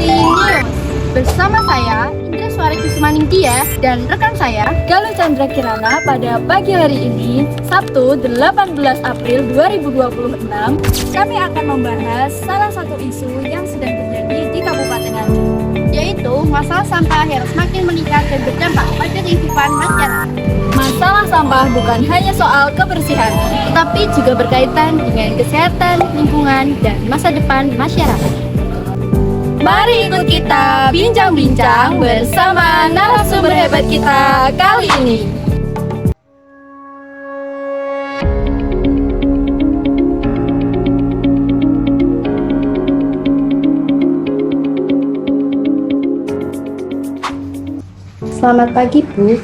News. Bersama saya, Indra Suara Kusmaningtia, dan rekan saya, Galuh Chandra Kirana pada pagi hari ini, Sabtu 18 April 2026, kami akan membahas salah satu isu yang sedang terjadi di Kabupaten Nganjuk, yaitu masalah sampah yang semakin meningkat dan berdampak pada kehidupan masyarakat. Masalah sampah bukan hanya soal kebersihan, tetapi juga berkaitan dengan kesehatan, lingkungan, dan masa depan masyarakat. Mari ikut kita bincang-bincang bersama narasumber hebat kita kali ini. Selamat pagi Bu,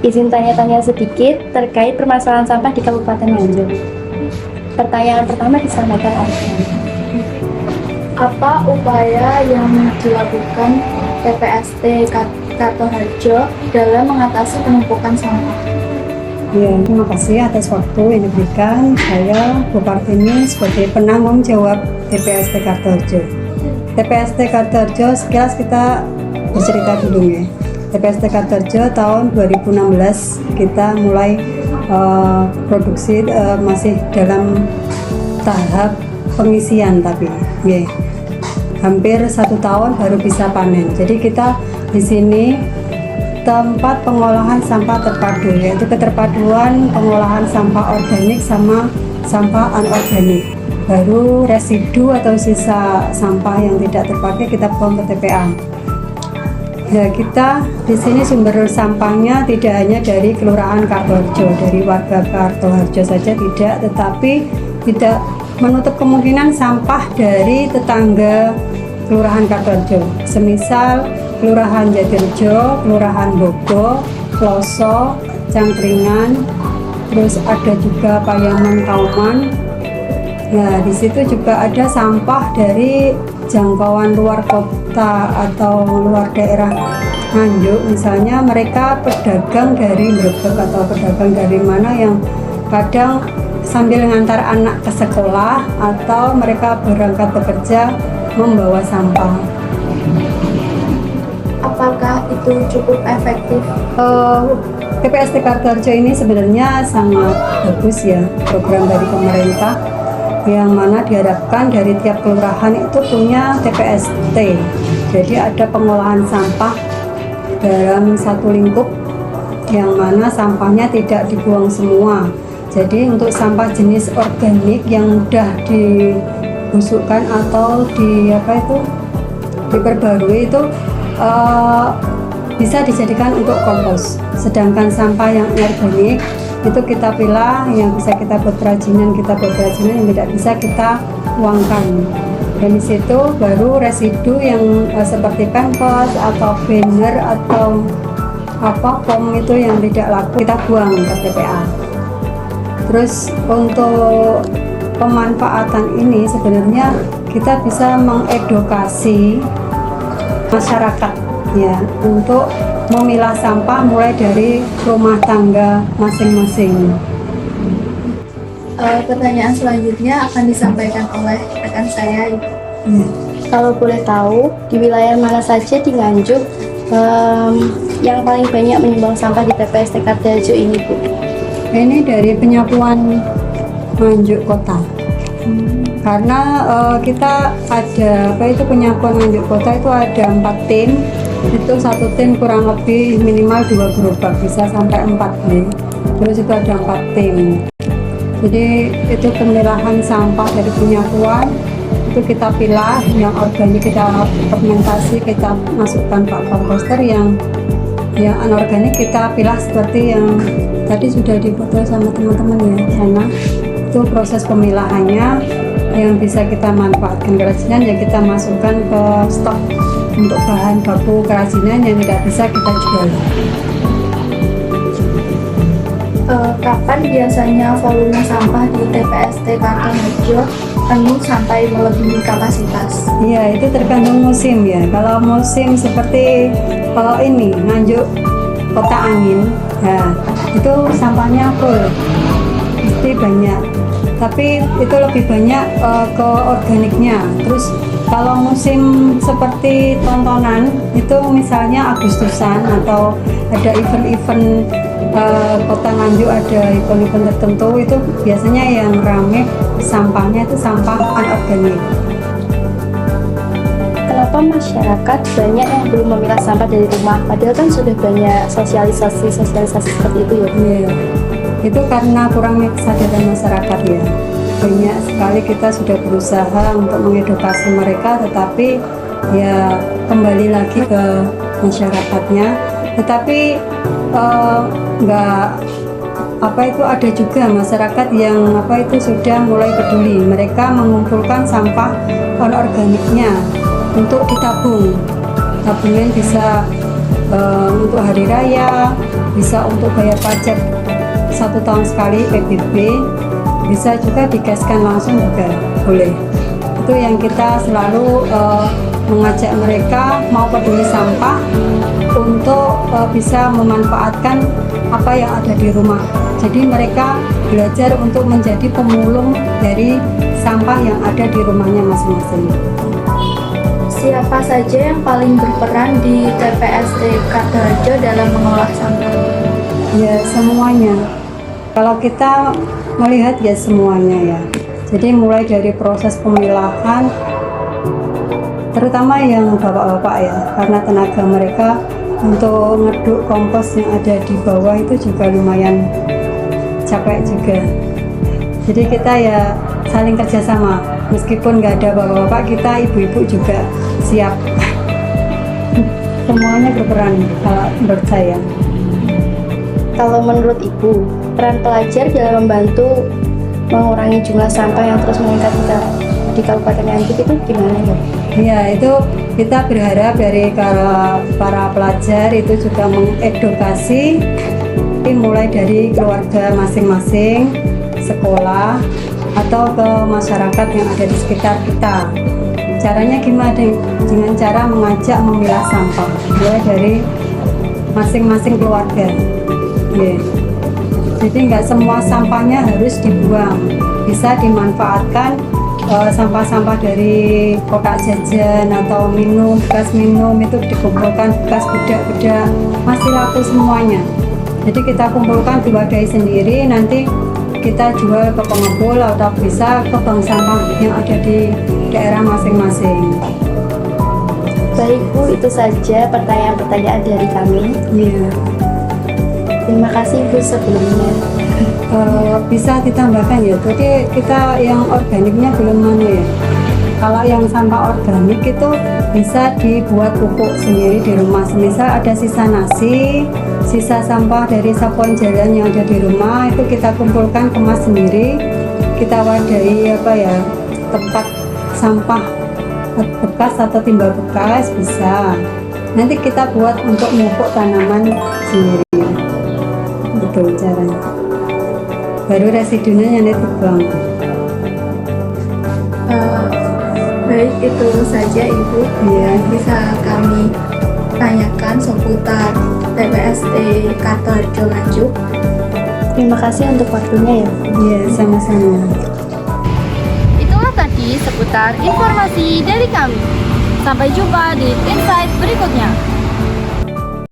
izin tanya-tanya sedikit terkait permasalahan sampah di Kabupaten Nganjuk. Pertanyaan pertama disampaikan apa upaya yang dilakukan TPST Kartoharjo dalam mengatasi penumpukan sampah? Ya, terima kasih atas waktu yang diberikan. Saya Bu Kartini sebagai penanggung jawab TPST Kartoharjo. TPST Kartoharjo sekilas kita bercerita dulu ya. TPST Kartoharjo tahun 2016 kita mulai produksi masih dalam tahap pengisian tapi hampir 1 tahun baru bisa panen. Jadi kita di sini tempat pengolahan sampah terpadu, yaitu keterpaduan pengolahan sampah organik sama sampah anorganik. Baru residu atau sisa sampah yang tidak terpakai kita buang ke TPA. Ya, kita di sini sumber sampahnya tidak hanya dari Kelurahan Kartoharjo, dari warga Kartoharjo saja tidak, tetapi tidak menutup kemungkinan sampah dari tetangga Kelurahan Kartoharjo, semisal Kelurahan Jatirejo, Kelurahan Bogo, Ploso, Cangkringan, terus ada juga Payaman Kauman. Nah, di situ juga ada sampah dari jangkauan luar kota atau luar daerah Nganjuk, misalnya mereka pedagang dari Brebek atau pedagang dari mana yang kadang sambil ngantar anak ke sekolah atau mereka berangkat bekerja membawa sampah. Apakah itu cukup efektif? TPST Kartoharjo ini sebenarnya sangat bagus ya, program dari pemerintah yang mana diharapkan dari tiap kelurahan itu punya TPST. Jadi ada pengolahan sampah dalam satu lingkup yang mana sampahnya tidak dibuang semua. Jadi untuk sampah jenis organik yang sudah dibusukkan atau diperbarui itu bisa dijadikan untuk kompos. Sedangkan sampah yang organik itu kita pilah, yang bisa kita buat kerajinan, yang tidak bisa kita buangkan. Dan di situ baru residu yang seperti pampers atau banner atau pom itu yang tidak laku kita buang ke TPA. Terus untuk pemanfaatan ini sebenarnya kita bisa mengedukasi masyarakat ya untuk memilah sampah mulai dari rumah tangga masing-masing. Pertanyaan selanjutnya akan disampaikan oleh rekan saya. Kalau boleh tahu, di wilayah mana saja di Nganjuk yang paling banyak menyumbang sampah di TPST Kartoharjo ini, Bu? Ini dari penyapuan Nganjuk Kota. Karena kita ada penyapuan Nganjuk Kota itu ada 4 tim. Itu satu tim kurang lebih minimal 2 gerobak, bisa sampai 4 nih. Terus itu ada 4 tim. Jadi itu pemilahan sampah dari penyapuan itu kita pilah, yang organik kita fermentasi, kita masukkan ke komposter, yang anorganik kita pilah seperti yang tadi sudah difoto sama teman-teman ya sana. Itu proses pemilahannya yang bisa kita manfaatkan kerajinan yang kita masukkan ke stok untuk bahan baku kerajinan yang tidak bisa kita jual. Kapan biasanya volume sampah di TPST Kartoharjo penuh sampai melebihi kapasitas? Iya, itu tergantung musim ya. Kalau musim seperti kalau ini Nganjuk Kota Angin, nah itu sampahnya full, pasti banyak. tapi itu lebih banyak ke organiknya. Terus kalau musim seperti tontonan itu misalnya Agustusan atau ada event-event Kota Nganjuk, ada event-event tertentu, itu biasanya yang rame sampahnya itu sampah anorganik. Kenapa masyarakat banyak yang belum memilah sampah dari rumah? Padahal kan sudah banyak sosialisasi seperti itu ya. Iya, itu karena kurangnya kesadaran masyarakat ya. Banyak sekali kita sudah berusaha untuk mengedukasi mereka, tetapi ya kembali lagi ke masyarakatnya. Tetapi nggak ada juga masyarakat yang sudah mulai peduli. Mereka mengumpulkan sampah anorganiknya untuk ditabung. Tabungan bisa untuk hari raya, bisa untuk bayar pajak 1 tahun sekali PBB, bisa juga digaskan langsung juga boleh. Itu yang kita selalu mengajak mereka mau peduli sampah untuk bisa memanfaatkan apa yang ada di rumah. Jadi mereka belajar untuk menjadi pemulung dari sampah yang ada di rumahnya masing-masing. Siapa saja yang paling berperan di TPST Kartoharjo dalam mengolah sampah? Ya, semuanya. Kalau kita melihat ya semuanya ya. Jadi mulai dari proses pemilahan, terutama yang bapak-bapak ya, karena tenaga mereka untuk ngeduk kompos yang ada di bawah itu juga lumayan capek juga. Jadi kita ya saling kerjasama, meskipun nggak ada bapak-bapak, kita ibu-ibu juga siap. Semuanya berperan kalau menurut saya. Kalau menurut Ibu, peran pelajar dalam membantu mengurangi jumlah sampah yang terus meningkat di Kabupaten Nganjuk itu gimana ya? Ya, itu kita berharap dari para pelajar itu juga mengedukasi, mulai dari keluarga masing-masing, sekolah, atau ke masyarakat yang ada di sekitar kita. Caranya gimana? Dengan cara mengajak memilah sampah, mulai dari masing-masing keluarga. Yeah. Jadi nggak semua sampahnya harus dibuang, bisa dimanfaatkan. Sampah-sampah dari kotak jajan atau bekas minum itu dikumpulkan, bekas bedak-bedak masih laku semuanya. Jadi kita kumpulkan diwadahi sendiri, nanti kita jual ke pengepul atau bisa ke bank sampah yang ada di daerah masing-masing. Baik Bu, itu saja pertanyaan-pertanyaan dari kami. Iya. Terima kasih Bu sebelumnya. Bisa ditambahkan ya, jadi kita yang organiknya belum mana ya. Kalau yang sampah organik itu bisa dibuat pupuk sendiri di rumah. Semisal ada sisa nasi, sisa sampah dari sapuan jalan yang ada di rumah, itu kita kumpulkan, kemas sendiri, kita wadahi tempat sampah bekas atau timbal bekas bisa. Nanti kita buat untuk memupuk tanaman sendiri. Betul caranya. Baru residunya yang dibuang. Baik, itu saja Ibu yang bisa kami tanyakan seputar TPST Kartoharjo Nganjuk. Terima kasih untuk waktunya ya. Iya, sama-sama. Itulah tadi seputar informasi dari kami. Sampai jumpa di insight berikutnya.